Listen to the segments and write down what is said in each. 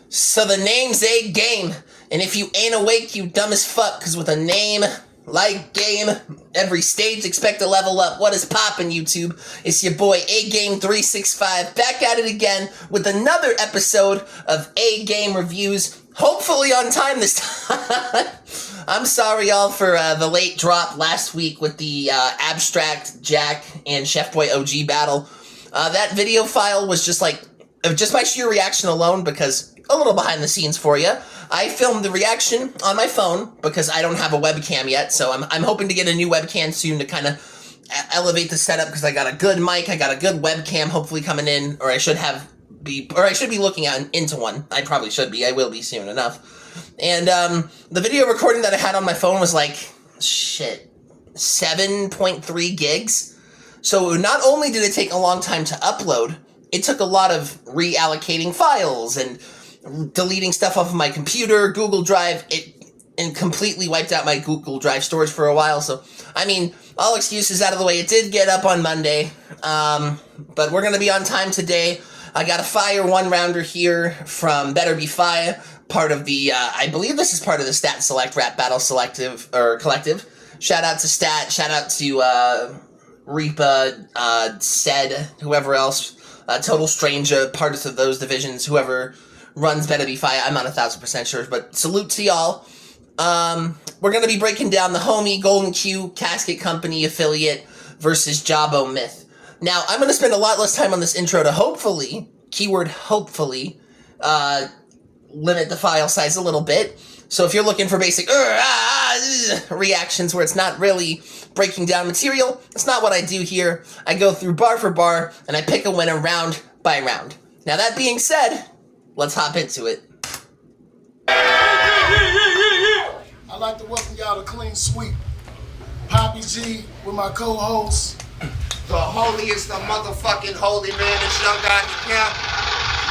So the name's Agame, and if you ain't awake, you dumb as fuck, cause with a name like Game, every stage expect to level up. What is poppin', YouTube? It's your boy Agame365, back at it again with another episode of Agame Reviews, hopefully on time this time. I'm sorry y'all for the late drop last week with the Abstract, Jack, and Chef Boy OG battle. That video file was just like, just my sheer reaction alone, because a little behind the scenes for you. I filmed the reaction on my phone because I don't have a webcam yet, so I'm hoping to get a new webcam soon to kind of elevate the setup, because I got a good mic, I got a good webcam hopefully coming in, or I should be looking into one. I probably should be. I will be soon enough. And the video recording that I had on my phone was like, 7.3 gigs. So not only did it take a long time to upload, it took a lot of reallocating files and deleting stuff off of my computer, Google Drive, and completely wiped out my Google Drive storage for a while. So, I mean, all excuses out of the way. It did get up on Monday, but we're going to be on time today. I got a fire one-rounder here from Better Be Fye, part of the, I believe this is part of the Stat Select Rap Battle Collective. Shout out to Stat, shout out to Reapa, Said, whoever else, Total Stranger, part of those divisions, whoever runs Better Be Fye. I'm not 1,000% sure, but salute to y'all. We're going to be breaking down the homie Golden Q Casket Company affiliate versus Jabbo Myth. Now, I'm going to spend a lot less time on this intro to hopefully, keyword hopefully, limit the file size a little bit. So if you're looking for basic reactions where it's not really breaking down material, that's not what I do here. I go through bar for bar, and I pick a winner round by round. Now, that being said, let's hop into it. I'd like to welcome y'all to Clean Sweep. Poppy G with my co-host. The holiest of motherfucking holy man, it's Young God the Camp.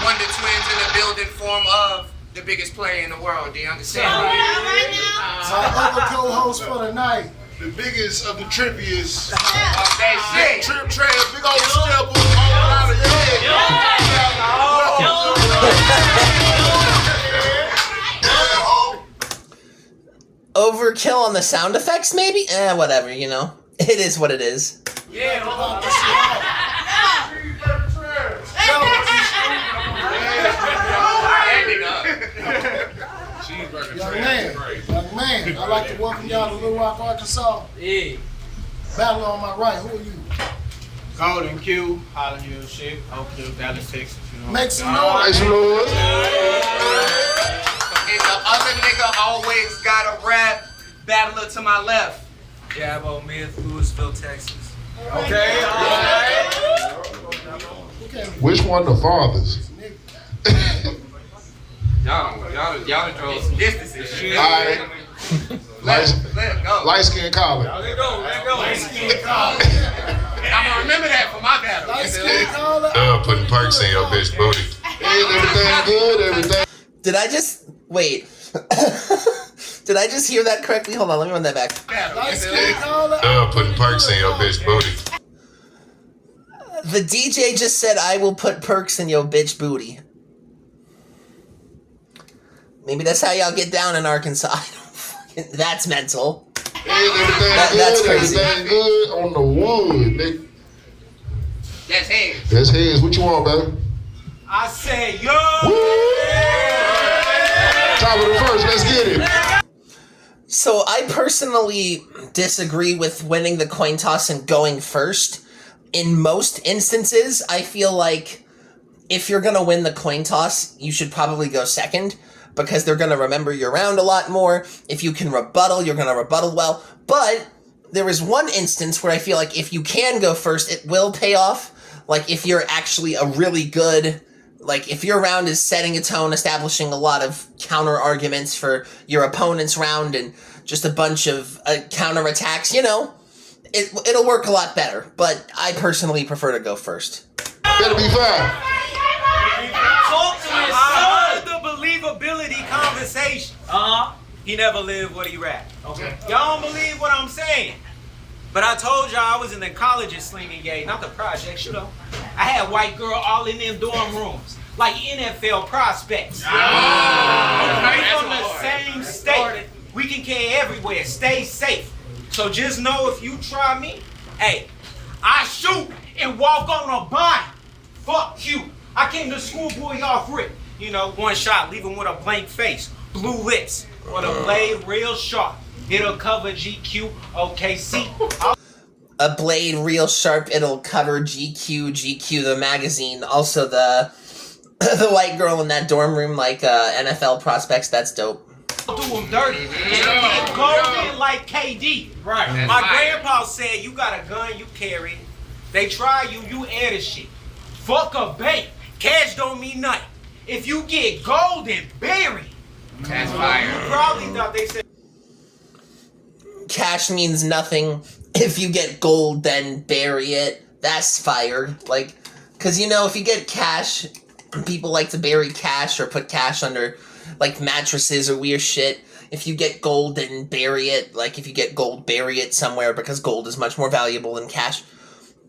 Wonder Twins in the building, form of the biggest player in the world. Do you understand? My other co-host for the night. The biggest of the trippiest. Trip Trip, big old step, all out of Overkill on the sound effects, maybe? Whatever, you know. It is what it is. Young man, I'd like to welcome y'all to Little Rock, Arkansas. Yeah. Battle on my right, who are you? Golden Q, Holland Hill shit, Oak Hill, Dallas, Texas. You know. Make some noise. Nice Lord. And the other nigga always got a rap. Battler to my left. Jabbo, Myth, Louisville, Texas. Okay, alright. Which one the fathers? Y'all drove some distances. Shit. Alright. Let go. Light skin collar. Let go. Light skin collar. I'm gonna remember that for my battle. Light skin collar. Putting perks in your bitch booty. Everything good, everything. Did I just... Wait. Did I just hear that correctly? Hold on, let me run that back. Light skin collar. Putting perks in your bitch booty. The DJ just said, I will put perks in your bitch booty. Maybe that's how y'all get down in Arkansas. That's mental. That's crazy. Everything good on the wood, nigga. That's heads. That's heads. What you want, baby? I said, yo! Top of the first, let's get it. So I personally disagree with winning the coin toss and going first. In most instances, I feel like if you're going to win the coin toss, you should probably go second, because they're going to remember your round a lot more. If you can rebuttal, you're going to rebuttal well. But there is one instance where I feel like if you can go first, it will pay off. Like if you're actually a really good... Like, if your round is setting a tone, establishing a lot of counter-arguments for your opponent's round and just a bunch of counter-attacks, you know, it'll work a lot better. But I personally prefer to go first. Better be fine. I heard the believability conversation. He never lived what he rapped. Okay. Y'all don't believe what I'm saying. But I told y'all I was in the colleges slinging gay, not the projects, you know. I had white girl all in them dorm rooms. like NFL prospects. We're from the same state. We can carry everywhere. Stay safe. So just know if you try me, hey, I shoot and walk on a body. Fuck you. I came to schoolboy off rip. You know, one shot, leave him with a blank face, blue lips, with a blade real sharp. It'll cover GQ, OKC. A blade real sharp, it'll cover GQ the magazine. Also the white girl in that dorm room, like NFL prospects, that's dope. Do them dirty. Get golden like KD. Right. My grandpa said you got a gun, you carry it. They try you, you air the shit. Fuck a bank. Cash don't mean nothing. If you get gold and bury, That's fire. you probably thought they said Cash means nothing. If you get gold, then bury it. That's fire. Like, cause you know, if you get cash, people like to bury cash or put cash under like mattresses or weird shit. If you get gold, then bury it. Like, if you get gold, bury it somewhere because gold is much more valuable than cash.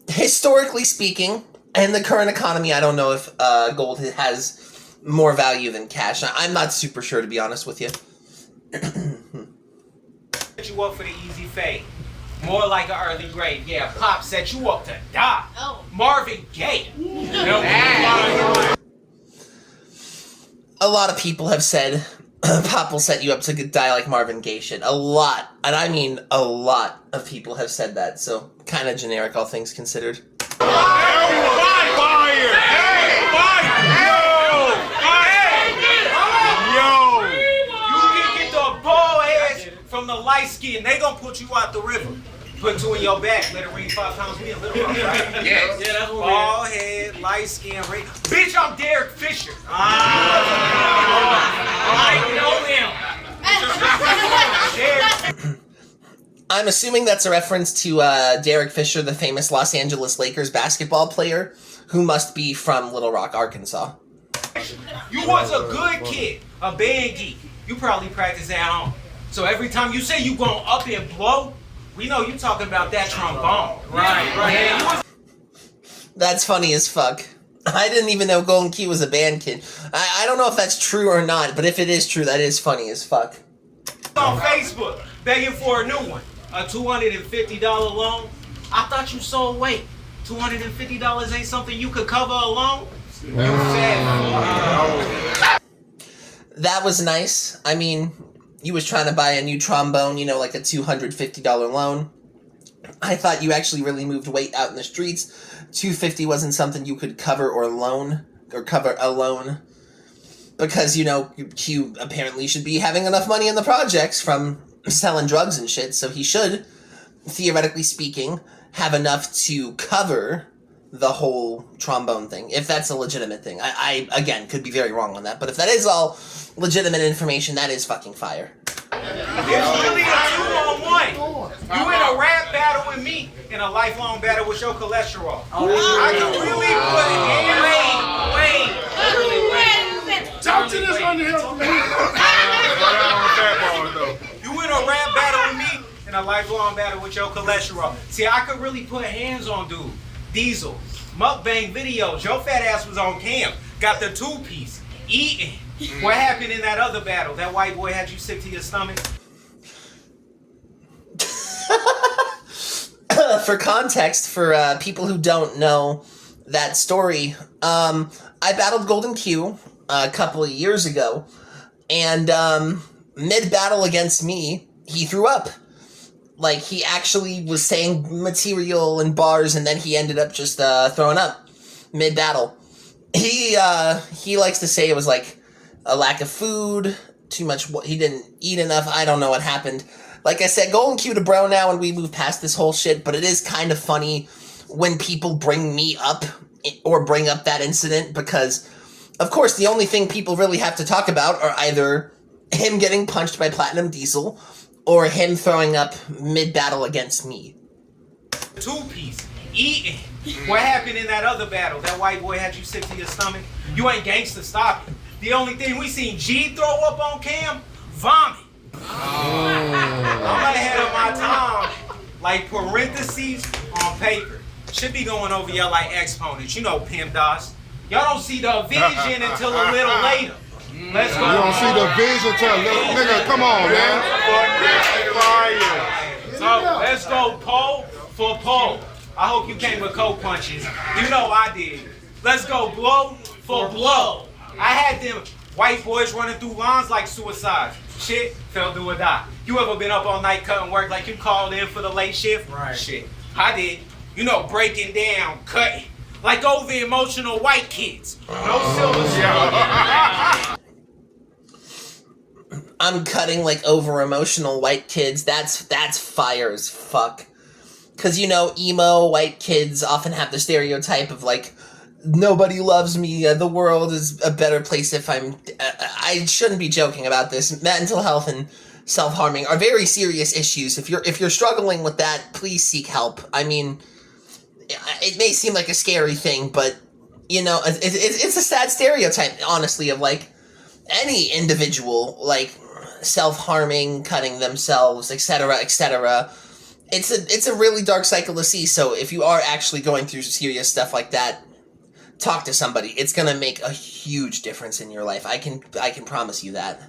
Historically speaking, in the current economy, I don't know if gold has more value than cash. I'm not super sure, to be honest with you. set you up for the easy fade. More like an early grade. Yeah, Pop set you up to die. Oh. Marvin Gaye. A lot of people have said Pop will set you up to die like Marvin Gaye shit. A lot. And I mean a lot of people have said that. So kind of generic, all things considered. From the light skin, they gonna put you out the river. Put two in your back, let it ring 5 times me a little bit, right? Yes. Yeah, that's what bald head, light skin, ring. Bitch, I'm Derek Fisher. I know him. I'm assuming that's a reference to Derek Fisher, the famous Los Angeles Lakers basketball player, who must be from Little Rock, Arkansas. You was a good kid, a band geek. You probably practice at home. So every time you say you going up and blow, we know you talking about that trombone. Right. That's funny as fuck. I didn't even know Golden Key was a band kid. I don't know if that's true or not, but if it is true, that is funny as fuck. On Facebook, begging for a new one. A $250 loan. I thought you sold weight. $250 ain't something you could cover alone? You fat. That was nice. I mean, you was trying to buy a new trombone, you know, like a $250 loan. I thought you actually really moved weight out in the streets. $250 wasn't something you could cover or loan, or cover alone. Because, you know, Q apparently should be having enough money in the projects from selling drugs and shit, so he should, theoretically speaking, have enough to cover the whole trombone thing, if that's a legitimate thing. I again, could be very wrong on that, but if that is all legitimate information, that is fucking fire. It's really a 2-on-1. You in a rap battle with me, and a lifelong battle with your cholesterol. I can really put Talk to this on the hill, man. You in a rap battle with me, and a lifelong battle with your cholesterol. See, I could really put hands on dude. Diesel, mukbang videos. Your fat ass was on cam. Got the 2-piece. Eating. What happened in that other battle? That white boy had you sick to your stomach? For context, for people who don't know that story, I battled Golden Q a couple of years ago, and mid-battle against me, he threw up. Like, he actually was saying material and bars, and then he ended up just throwing up mid-battle. He likes to say it was like a lack of food, too much, he didn't eat enough, I don't know what happened. Like I said, Golden Q to bro now, and we move past this whole shit, but it is kind of funny when people bring me up, or bring up that incident, because, of course, the only thing people really have to talk about are either him getting punched by Platinum Diesel, or him throwing up mid-battle against me. 2-piece. Eating. What happened in that other battle? That white boy had you sick to your stomach? You ain't gangsta, stop it. The only thing we seen G throw up on cam, vomit. I'm ahead of my time. Like parentheses on paper. Should be going over y'all like exponents. You know PIMDOS. Y'all don't see the vision until a little later. Let's go. You don't see the vision till nigga, come on, man. So let's go pole for pole. I hope you came with coke punches. You know I did. Let's go blow for blow. I had them white boys running through lines like suicides. Shit, fell do or die. You ever been up all night cutting work like you called in for the late shift? Right. Shit, I did. You know, breaking down, cutting. Like over emotional white kids. No silver screen. I'm cutting like over emotional white kids. That's fire as fuck. Cause you know, emo white kids often have the stereotype of like, nobody loves me. The world is a better place if I'm. I shouldn't be joking about this. Mental health and self-harming are very serious issues. If you're struggling with that, please seek help. I mean, it may seem like a scary thing, but you know, it's a sad stereotype, honestly, of like any individual like self-harming, cutting themselves, etc., etc. It's a really dark cycle to see. So if you are actually going through serious stuff like that, talk to somebody. It's gonna make a huge difference in your life. I can promise you that.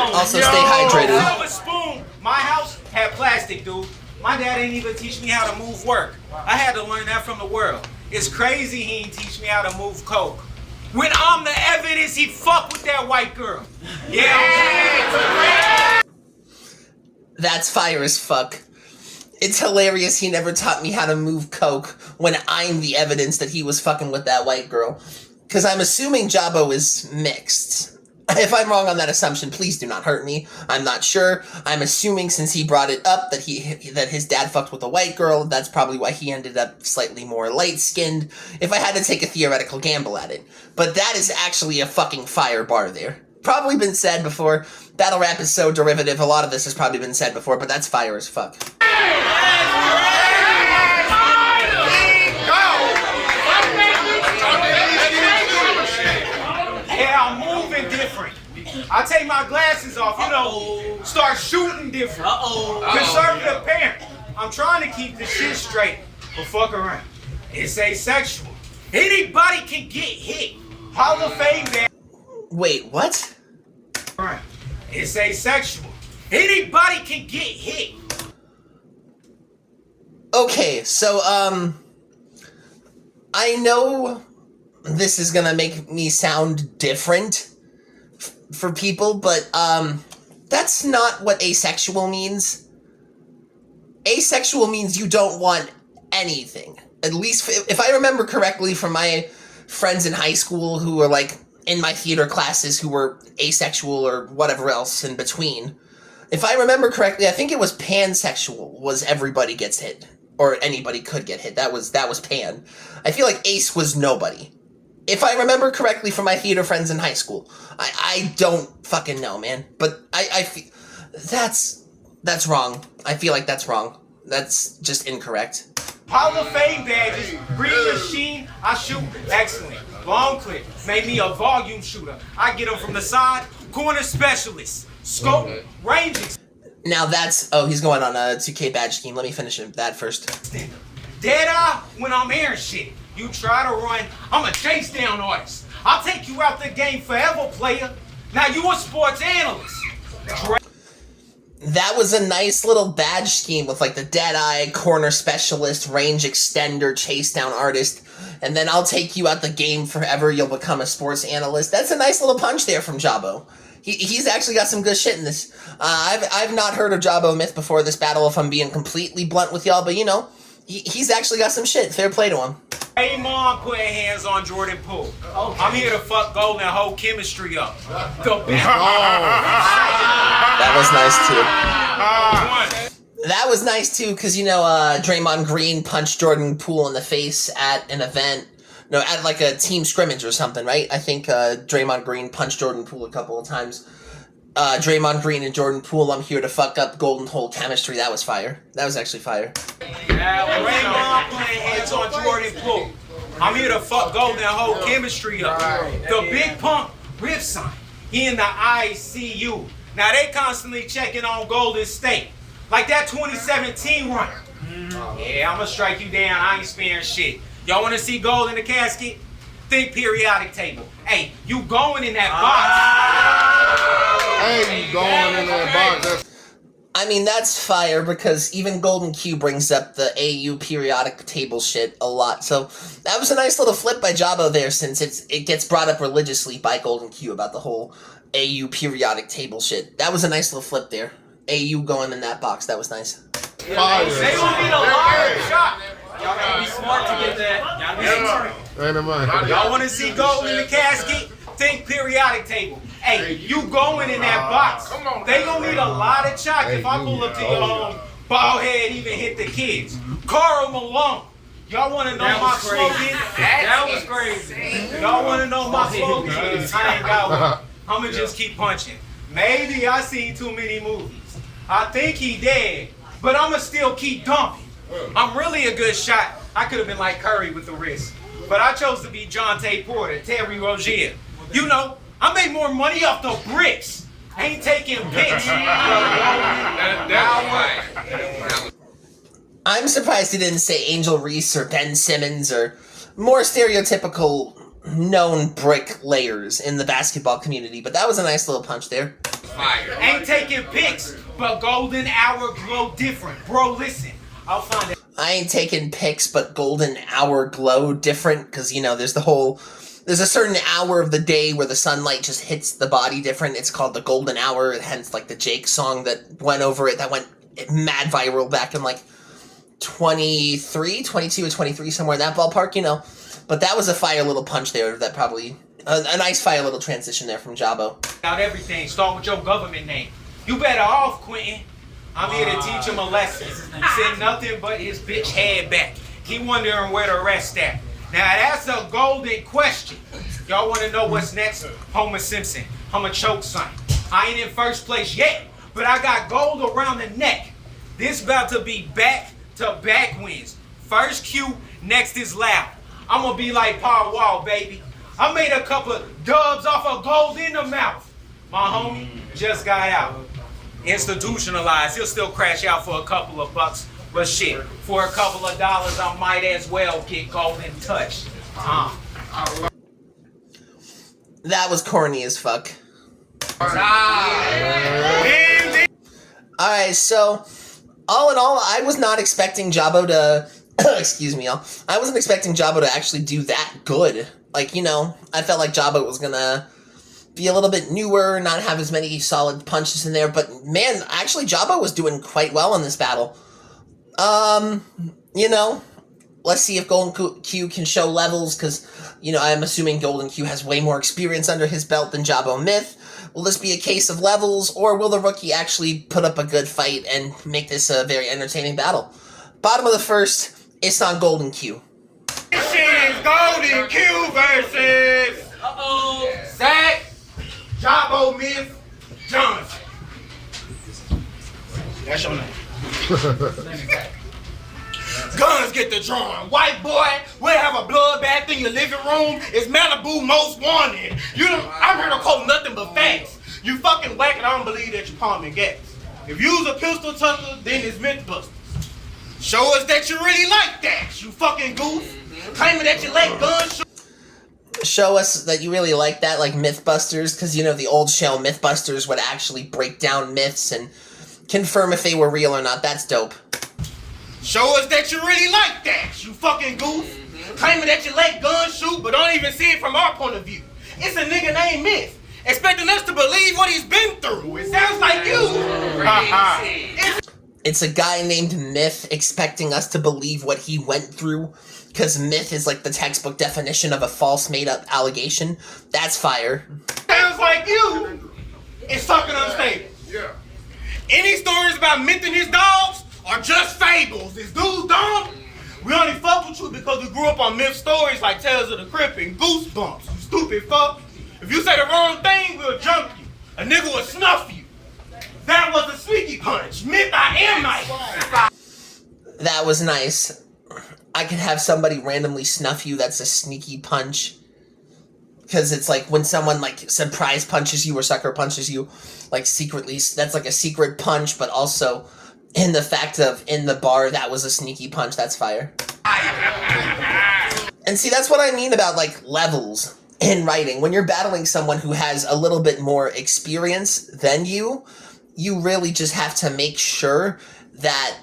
Also, stay hydrated. Silver spoon. My house had plastic, dude. My dad didn't even teach me how to move work. I had to learn that from the world. It's crazy he didn't teach me how to move coke. When I'm the evidence, he fucked with that white girl. Yeah. That's fire as fuck. It's hilarious he never taught me how to move coke when I'm the evidence that he was fucking with that white girl. Because I'm assuming Jabbo is mixed. If I'm wrong on that assumption, please do not hurt me. I'm not sure. I'm assuming since he brought it up that that his dad fucked with a white girl, that's probably why he ended up slightly more light-skinned, if I had to take a theoretical gamble at it. But that is actually a fucking fire bar there. Probably been said before. Battle rap is so derivative, a lot of this has probably been said before, but that's fire as fuck. Yeah, I'm moving different. I take my glasses off, you know, start shooting different. Conservative parent. I'm trying to keep this shit straight, but fuck around. It's asexual. Anybody can get hit. Hall of Fame man. Wait, what? It's asexual. Anybody can get hit. Okay, so, I know this is gonna make me sound different for people, but, that's not what asexual means. Asexual means you don't want anything. At least, if I remember correctly from my friends in high school who were, like, in my theater classes who were asexual or whatever else in between. If I remember correctly, I think it was pansexual was everybody gets hit. Or anybody could get hit. That was pan. I feel like ace was nobody. If I remember correctly from my theater friends in high school. I don't fucking know, man. But I feel... That's wrong. I feel like that's wrong. That's just incorrect. Hall of Fame badges, green machine, I shoot excellent. Long clip, made me a volume shooter. I get them from the side, corner specialist, scope, ranging. Now that's, oh, he's going on a 2K badge scheme. Let me finish that first. Dead eye when I'm airing shit. You try to run, I'm a chase down artist. I'll take you out the game forever, player. Now you a sports analyst. That was a nice little badge scheme with like the dead eye, corner specialist, range extender, chase down artist, and then I'll take you out the game forever, you'll become a sports analyst. That's a nice little punch there from Jabbo. He's actually got some good shit in this. I've not heard of Jabbo myth before this battle, if I'm being completely blunt with y'all, but you know, he's actually got some shit. Fair play to him. Hey, Mom putting hands on Jordan Poole. Okay. I'm here to fuck gold and hold chemistry up. That was nice too. That was nice too, because you know, Draymond Green punched Jordan Poole in the face at an event. No, at like a team scrimmage or something, right? I think Draymond Green punched Jordan Poole a couple of times. Draymond Green and Jordan Poole, I'm here to fuck up golden hole chemistry. That was fire. That was actually fire. Draymond putting hands on Jordan Poole. I'm here to fuck golden hole chemistry up. The big punk riff sign. He in the ICU. Now they constantly checking on Golden State. Like that 2017 run. Yeah, I'ma strike you down. I ain't sparing shit. Y'all wanna see gold in the casket? Think periodic table. Hey, you going in that box. Hey, you going in that box. I mean, that's fire because even Golden Q brings up the AU periodic table shit a lot. So that was a nice little flip by Jabbo there, since it gets brought up religiously by Golden Q about the whole AU periodic table shit. That was a nice little flip there. AU going in that box. That was nice. Fire. They gonna need a large shot. Y'all gotta be smart to get that. Y'all be smart. Ain't no money. Y'all wanna see gold in the casket? Think periodic table. Hey, you going in that box. They gonna need a lot of chalk if I pull up to your home. Ball head even hit the kids. Carl Malone. Y'all wanna know my slogan? That was crazy. Y'all wanna know my slogan? I ain't got one. I'ma just keep punching. Maybe I seen too many movies. I think he dead, but I'ma still keep dumping. I'm really a good shot. I could have been like Curry with the wrist, but I chose to be Jonte Porter, Terry Rozier. You know, I make more money off the bricks. Ain't taking pics. I'm surprised he didn't say Angel Reese or Ben Simmons or more stereotypical known bricklayers in the basketball community, but that was a nice little punch there. Ain't taking pics, but golden hour glow different. Bro, listen, I'll find it. I ain't taking pics, but golden hour glow different, because, you know, there's a certain hour of the day where the sunlight just hits the body different. It's called the golden hour, hence, like, the Jake song that went over it, that went mad viral back in, like, 22 or 23, somewhere in that ballpark, you know. But that was a fire little punch there, that probably, a nice fire little transition there from Jabbo. Out everything, start with your government name. You better off, Quentin. I'm here to teach him a lesson. Send nothing but his bitch head back. He wondering where the rest at. Now that's a golden question. Y'all want to know what's next? Homer Simpson. I'm a choke son. I ain't in first place yet, but I got gold around the neck. This about to be back-to-back wins. First Q, next is loud. I'm gonna be like Paul Wall, baby. I made a couple of dubs off of gold in the mouth. My homie just got out. Institutionalized. He'll still crash out for a couple of bucks. But shit, for a couple of dollars, I might as well get golden touch. That was corny as fuck. Alright, so, all in all, I was not expecting Jabbo to... excuse me, y'all. I wasn't expecting Jabbo to actually do that good. Like, you know, I felt like Jabbo was gonna be a little bit newer, not have as many solid punches in there, but man, actually Jabbo was doing quite well in this battle. You know, let's see if Golden Q can show levels, because, you know, I'm assuming Golden Q has way more experience under his belt than Jabbo Myth. Will this be a case of levels, or will the rookie actually put up a good fight and make this a very entertaining battle? Bottom of the first, it's on Golden Q. This shit is Golden Q versus Zach, Jabbo Myth, Johnson. That's your name. Guns get the drawing. White boy, we'll have a bloodbath in your living room. It's Malibu most wanted. I'm here to quote nothing but facts. You fucking whack and I don't believe that you're palming gas. If you was a pistol tucker, then it's Mythbusters. Show us that you really like that, you fucking goof. Claiming that you like guns. Show us that you really like that, like Mythbusters, because, you know, the old shell Mythbusters would actually break down myths and confirm if they were real or not. That's dope. Show us that you really like that, you fucking goof. Claiming that you like gun shoot, but don't even see it from our point of view. It's a nigga named Myth, expecting us to believe what he's been through. It sounds like you. It's a guy named Myth expecting us to believe what he went through, because myth is like the textbook definition of a false made-up allegation. That's fire. Sounds like you. It's fucking unstable. Yeah. Any stories about Myth and his dogs are just fables. Is dude dumb? We only fuck with you because we grew up on Myth stories like Tales of the Crypt and Goosebumps. You stupid fuck. If you say the wrong thing, we'll jump you. A nigga will snuff you. That was a sneaky punch. Myth, I am nice. That was nice. I could have somebody randomly snuff you. That's a sneaky punch. Because it's like when someone like surprise punches you or sucker punches you, like secretly, that's like a secret punch, but also in the fact of in the bar, that was a sneaky punch, that's fire. And see, that's what I mean about like levels in writing. When you're battling someone who has a little bit more experience than you really just have to make sure that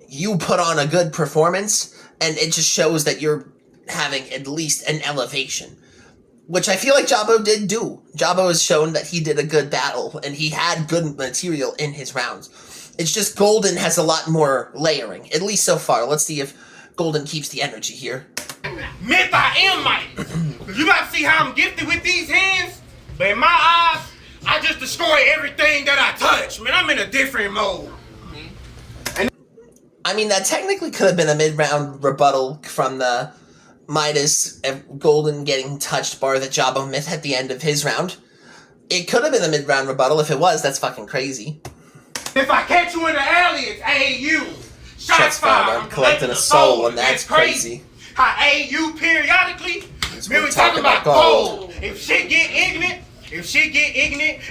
you put on a good performance, and it just shows that you're having at least an elevation. Which I feel like Jabbo did do. Jabbo has shown that he did a good battle, and he had good material in his rounds. It's just Golden has a lot more layering, at least so far. Let's see if Golden keeps the energy here. Myth, I am mighty. You about to see how I'm gifted with these hands? But in my eyes, I just destroy everything that I touch. Man, I'm in a different mode. I mean, that technically could have been a mid-round rebuttal from the Midas Golden getting touched bar that Jabbo Myth at the end of his round. It could have been a mid-round rebuttal. If it was, that's fucking crazy. If I catch you in the alley, it's AU. Shots fired. I'm collecting a soul, and that's crazy. How AU periodically, we're we talking about gold. gold. If shit get ignorant,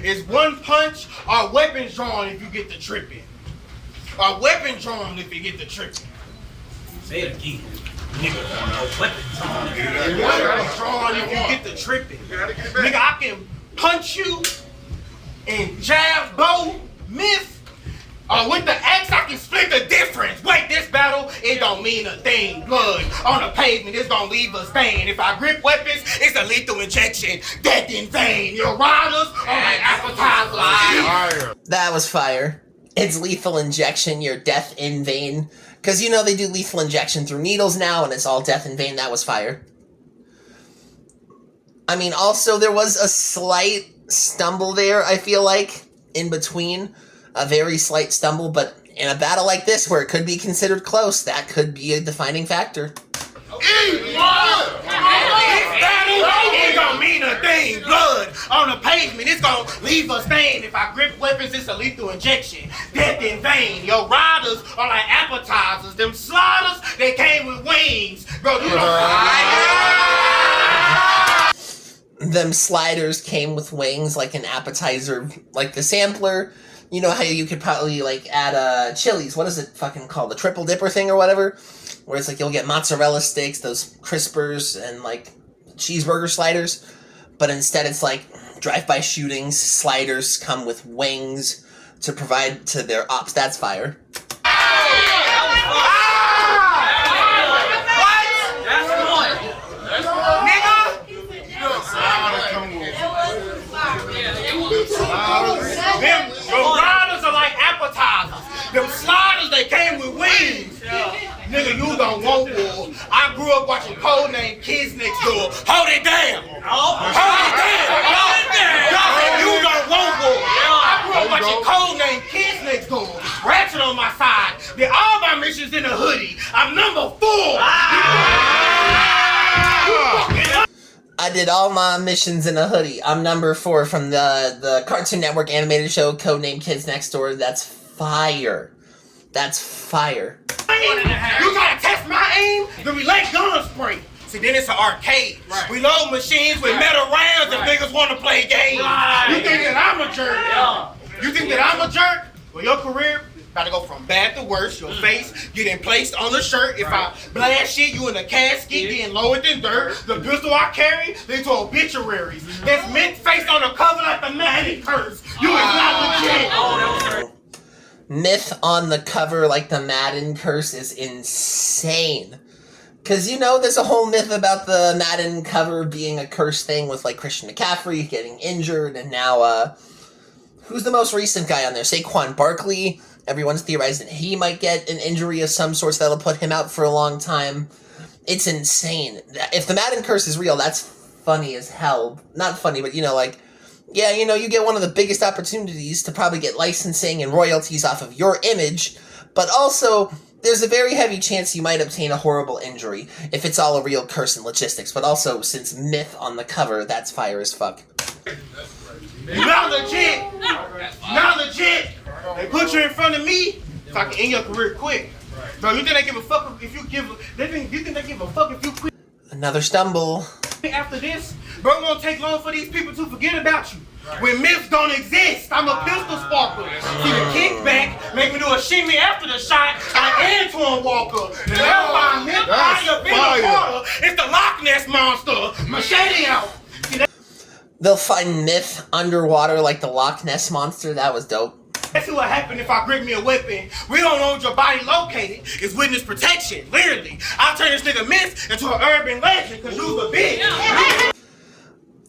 it's one punch or weapons drawn if you get the tripping. Or weapon drawn if you get the tripping. Say it again. Nigga, weapon drawn. Weapon drawn if you get the tripping. Nigga, I can punch you and jab, bow, Myth. With the axe, I can split the difference. Wait, this battle, it don't mean a thing. Blood on the pavement, it's gonna leave a stain. If I grip weapons, it's a lethal injection. Death in vain. Your riders are like appetizers. That was fire. It's lethal injection, your death in vain. Because, you know, they do lethal injection through needles now, and it's all death in vain. That was fire. I mean, also, there was a slight stumble there, I feel like, in between. A very slight stumble, but in a battle like this, where it could be considered close, that could be a defining factor. This battle ain't gonna mean a thing. Blood on the pavement, it's gonna leave a stain. If I grip weapons, it's a lethal injection. Death in vain. Your riders are like appetizers. Them sliders, they came with wings. Bro, you Them sliders came with wings like an appetizer, like the sampler. You know how you could probably, like, add chilies. What is it fucking called? The triple dipper thing or whatever? Where it's like you'll get mozzarella sticks, those crispers, and, like, cheeseburger sliders. But instead it's like drive-by shootings, sliders come with wings to provide to their ops. That's fire. Your riders are like appetizers. Them sliders, they came with wings. Nigga, you don't want war. I grew up watching Codename Kids Next Door. Hold it down. Hold it down. Y'all think you don't want war. I grew up watching Codename Kids Next Door. Ratchet on my side. Did all my missions in a hoodie. I'm number 4. I did all my missions in a hoodie. I'm number 4 from the Cartoon Network animated show Codename Kids Next Door. That's fire. That's fire. You gotta test my aim, then we let guns spray. See, then it's an arcade. Right. We load machines with metal rounds and niggas wanna play games. Right. You think that I'm a jerk? Yeah. You think that I'm a jerk? Well, your career about to go from bad to worse. Your face getting placed on the shirt. If I blast shit, you in a casket, getting lowered than dirt. The pistol I carry, they to obituaries. That's Myth face on the cover like the Madden curse. You is not legit. Myth on the cover like the Madden curse is insane. Because, you know, there's a whole myth about the Madden cover being a curse thing with, like, Christian McCaffrey getting injured, and now, who's the most recent guy on there? Saquon Barkley. Everyone's theorizing he might get an injury of some sort that'll put him out for a long time. It's insane. If the Madden curse is real, that's funny as hell. Not funny, but, you know, like, yeah, you know, you get one of the biggest opportunities to probably get licensing and royalties off of your image, but also there's a very heavy chance you might obtain a horrible injury if it's all a real curse and logistics. But also, since Myth on the cover, that's fire as fuck. Not legit. Not legit. They put you in front of me so I can end your career quick. Bro, you think they give a fuck if you give? You think they give a fuck if you quit? Another stumble. After this, bro, it won't take long for these people to forget about you. When myths don't exist, I'm a pistol sparkler. See the kickback, make me do a shimmy after the shot, like Antoine Walker. And that's why myth fire been the water. It's the Loch Ness monster. Machete out. They'll find myth underwater like the Loch Ness monster. That was dope. Let's see what happened if I grip me a weapon. We don't know where your body located. It's witness protection, literally. I'll turn this nigga myth into an urban legend, cause you's a bitch.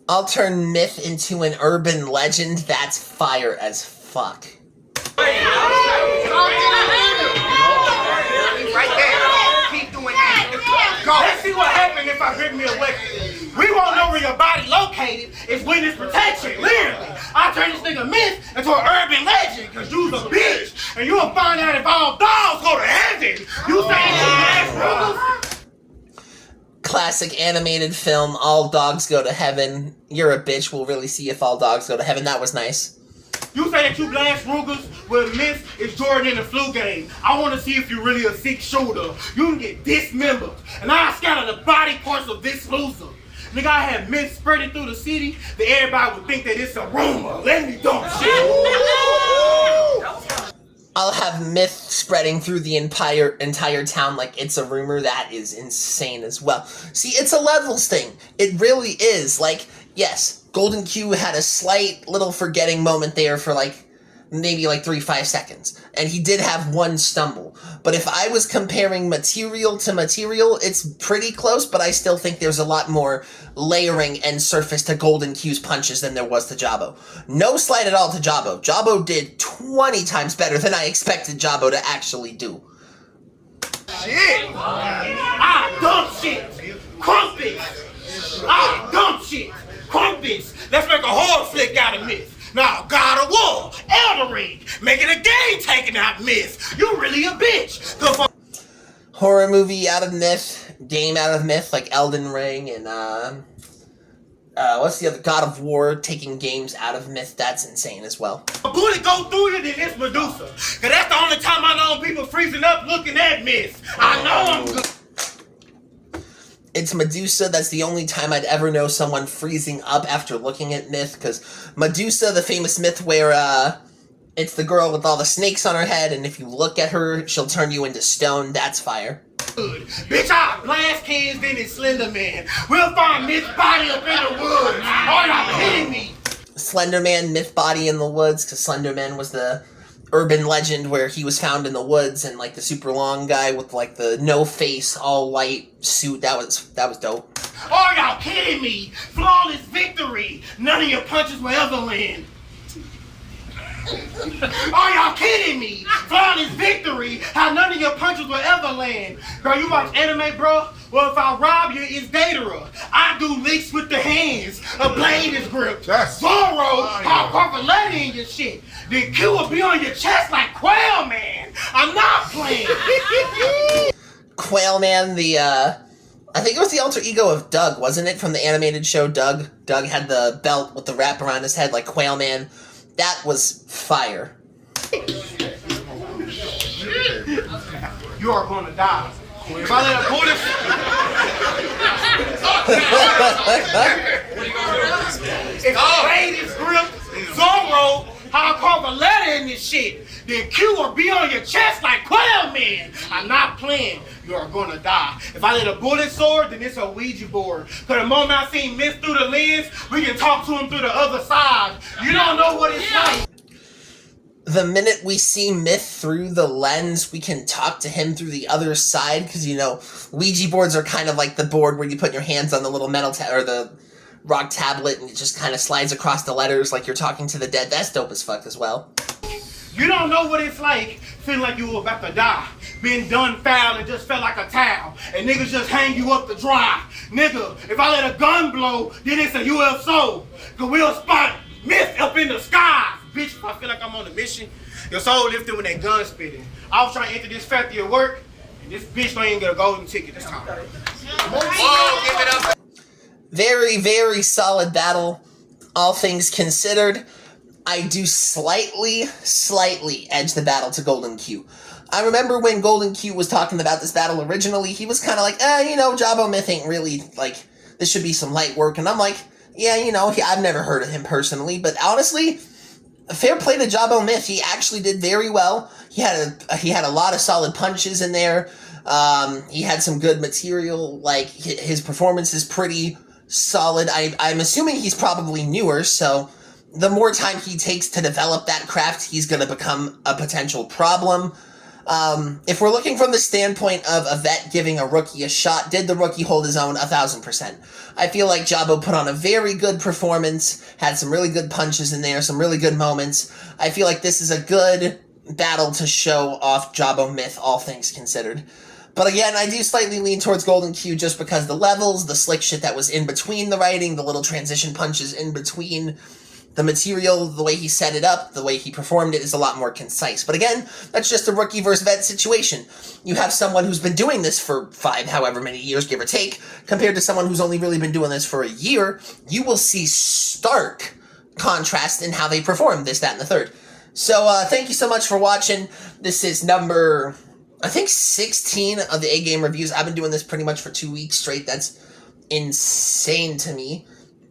I'll turn myth into an urban legend. That's fire as fuck. Right there. Keep doing that. Go. Let's see what happened if I grip me a weapon. We won't know where your body located. It's witness protection, literally. I'll turn this nigga myth into an urban legend, cause you's a bitch. And you'll find out if all dogs go to heaven. You saying you ass brothers? Classic animated film, All Dogs Go to Heaven. You're a bitch, we'll really see if all dogs go to heaven. That was nice. You say that you blast Rugers with myth is Jordan in the flu game. I want to see if you're really a 6-shooter. You can get dismembered. And I'll scatter the body parts of this loser. Nigga, I have myth spreading through the city that everybody would think that it's a rumor. Let me dump shit. I'll have myth spreading through the entire town like it's a rumor. That is insane as well. See, it's a levels thing. It really is. Like, yes, Golden Q had a slight little forgetting moment there for maybe 3-5 seconds. And he did have one stumble. But if I was comparing material to material, it's pretty close, but I still think there's a lot more layering and surface to Golden Q's punches than there was to Jabbo. No slight at all to Jabbo. Jabbo did 20 times better than I expected Jabbo to actually do. Shit! I dump shit! Crumpets! I dump shit! Crumpets! Let's make a horror flick out of myth. Now, God of War, Elden Ring, making a game taking out myth. You really a bitch. Horror movie out of myth, game out of myth, like Elden Ring, and what's the other? God of War taking games out of myth. That's insane as well. A bullet go through you, then it's Medusa. Cause that's the only time I know people freezing up looking at myth. I know I'm good. It's Medusa. That's the only time I'd ever know someone freezing up after looking at myth, because Medusa, the famous myth where it's the girl with all the snakes on her head, and if you look at her, she'll turn you into stone. That's fire. Good. Bitch, I blast cans, then it's Slender Man. We'll find myth's body up in the woods. Are y'all kidding me? Slender Man, myth body in the woods, because Slender Man was the urban legend where he was found in the woods, and the super long guy with the no face, all white suit. That was dope. Are y'all kidding me? Flawless victory. None of your punches will ever land. Are y'all kidding me? Flawless victory. How none of your punches will ever land. Girl, you watch anime, bro? Well, if I rob you, it's Datara. I do licks with the hands. A blade is gripped. Zorro, I'll carve a letter in your shit. The Q will be on your chest like Quail Man. I'm not playing. Quail Man, I think it was the alter ego of Doug, wasn't it? From the animated show Doug. Doug had the belt with the wrap around his head like Quail Man. That was fire. You are going to die. If I let a bullet... If the blade is gripped, Zorro, I'll carve a letter in this shit. The Q will be on your chest like Quail Man. I'm not playing. You are gonna die. If I let a bullet sword, then it's a Ouija board. Cause the moment I see myth through the lens, we can talk to him through the other side. You don't know what it's like. The minute we see myth through the lens, we can talk to him through the other side, because, Ouija boards are kind of like the board where you put your hands on the little metal or the rock tablet, and it just kind of slides across the letters like you're talking to the dead. That's dope as fuck as well. You don't know what it's like feeling like you were about to die. Been done foul and just felt like a towel. And niggas just hang you up to dry. Nigga, if I let a gun blow, then it's a UFO. Cause we'll spot myth up in the sky. Bitch, if I feel like I'm on a mission, your soul lifted when that gun spitting. I was trying to enter this factory at work, and this bitch don't even get a golden ticket this time. Whoa, give it up. Very, very solid battle, all things considered. I do slightly edge the battle to Golden Q. I remember when Golden Q was talking about this battle originally, he was kind of like, Jabbo Myth ain't really, this should be some light work. And I'm like, Yeah, you know, I've never heard of him personally, but honestly, fair play to Jabbo Myth. He actually did very well. He had a lot of solid punches in there. He had some good material. Like, his performance is pretty solid. I'm assuming he's probably newer, so the more time he takes to develop that craft, he's going to become a potential problem. If we're looking from the standpoint of a vet giving a rookie a shot, did the rookie hold his own? 1,000%. I feel like Jabbo put on a very good performance, had some really good punches in there, some really good moments. I feel like this is a good battle to show off Jabbo Myth, all things considered. But again, I do slightly lean towards Golden Q just because the levels, the slick shit that was in between the writing, the little transition punches in between, the material, the way he set it up, the way he performed it is a lot more concise. But again, that's just a rookie versus vet situation. You have someone who's been doing this for however many years, give or take, compared to someone who's only really been doing this for a year. You will see stark contrast in how they perform this, that, and the third. So thank you so much for watching. This is number, I think, 16 of the Agame reviews. I've been doing this pretty much for 2 weeks straight. That's insane to me.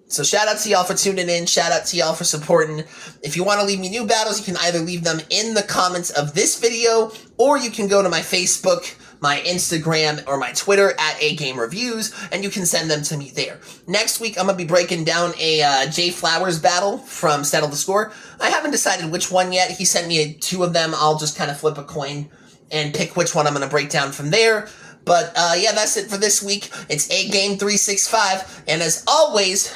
So shout out to y'all for tuning in. Shout out to y'all for supporting. If you want to leave me new battles, you can either leave them in the comments of this video, or you can go to my Facebook, my Instagram, or my Twitter at Agame Reviews, and you can send them to me there. Next week, I'm going to be breaking down a Jay Flowers battle from Settle the Score. I haven't decided which one yet. He sent me 2 of them. I'll just kind of flip a coin and pick which one I'm going to break down from there. But yeah, that's it for this week. It's Agame 365, and as always,